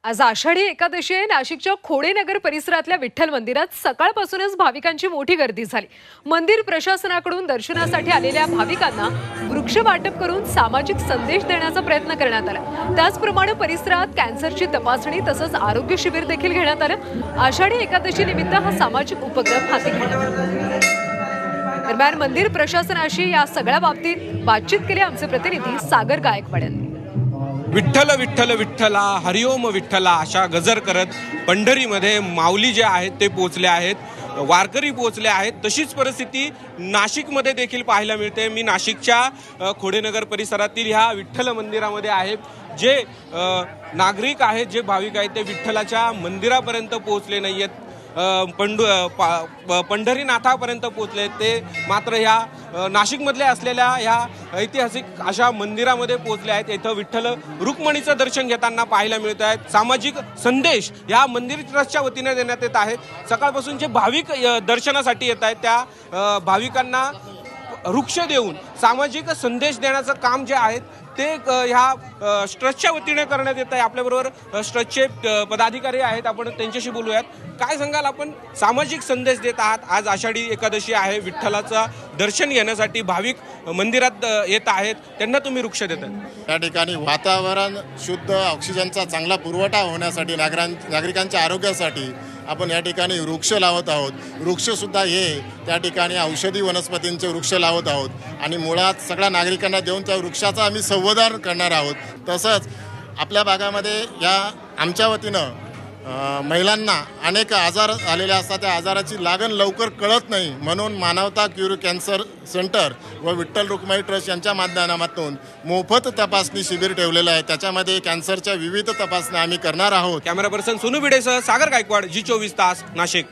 आज आषाढी एकादशी आहे। नाशिकच्या खोडेनगर परिसरातल्या विठ्ठल मंदिरात सकाळपासूनच भाविकांची मोठी गर्दी झाली। मंदिर प्रशासनाकडून दर्शनासाठी आलेल्या भाविकांना वृक्ष वाटप करून सामाजिक संदेश देण्याचा प्रयत्न करण्यात आला। त्याचप्रमाणे परिसरात कॅन्सरची तपासणी तसंच आरोग्य शिबिर देखील घेण्यात आलं। आषाढी एकादशी निमित्त हा सामाजिक उपक्रम हाती घेण्यात आला। दरम्यान मंदिर प्रशासनाशी या सगळ्या बाबतीत बातचीत केली आमचे प्रतिनिधी सागर गायकवाड यांनी। विठ्ठल विठ्ठल विठ्ठला हरिओम विठ्ठला अशा गजर करत पंढरीमध्ये माऊली जे आहेत ते पोहोचले आहेत, वारकरी पोहोचले आहेत। तशीच परिस्थिती नाशिकमध्ये देखील पाहायला मिळते। मी नाशिकच्या खोडेनगर परिसरातील ह्या विठ्ठल मंदिरामध्ये आहे। जे नागरिक आहेत, जे भाविक आहेत, ते विठ्ठलाच्या मंदिरापर्यंत पोहोचले नाही आहेत, पंढरीनाथापर्यंत पोहोचले ते मात्र ह्या नाशिकमधल्या असलेल्या ह्या ऐतिहासिक अशा मंदिरामध्ये पोहोचले आहेत। इथं विठ्ठल रुक्मिणीचं दर्शन घेताना पाहायला मिळत आहेत। सामाजिक संदेश या मंदिर ट्रस्टच्या वतीने देण्यात येत आहेत। सकाळपासून जे भाविक दर्शनासाठी येत आहेत त्या भाविकांना वृक्ष देऊन सामाजिक संदेश देण्याचं काम जे आहे ते ह्या ट्रस्टच्या वतीने करण्यात येत आहे। आपल्याबरोबर ट्रस्टचे पदाधिकारी आहेत, आपण त्यांच्याशी बोलूयात। काय सांगाल, आपण सामाजिक संदेश देत आहात। आज आषाढी एकादशी आहे, विठ्ठलाचं दर्शन घेण्यासाठी भाविक मंदिरात येत आहेत, त्यांना तुम्ही वृक्ष देतात। या ठिकाणी वातावरण शुद्ध, ऑक्सिजनचा चांगला पुरवठा होण्यासाठी, नागरिकांच्या आरोग्यासाठी आपण या ठिकाणी वृक्ष लावत आहोत। वृक्षसुद्धा हे त्या ठिकाणी औषधी वनस्पतींचे वृक्ष लावत आहोत आणि मुळात सगळ्या नागरिकांना देऊन त्या वृक्षाचा आम्ही संवर्धन करणार आहोत। तसंच आपल्या भागामध्ये या आमच्या वतीनं महिलांना अनेक आजार आलेले असतात, त्या आजाराची लागण लवकर कळत नाही, म्हणून मानवता क्युर कॅन्सर सेंटर व विठ्ठल रुक्मिणी ट्रस्ट यांच्या माध्यमातून मोफत तपासणी शिबिर ठेवलेलं आहे। त्याच्यामध्ये कॅन्सरच्या विविध तपासण्या आम्ही करणार आहोत। कॅमेरा पर्सन सोनू भिडेसह सागर गायकवाड, जी 24 तास, नाशिक।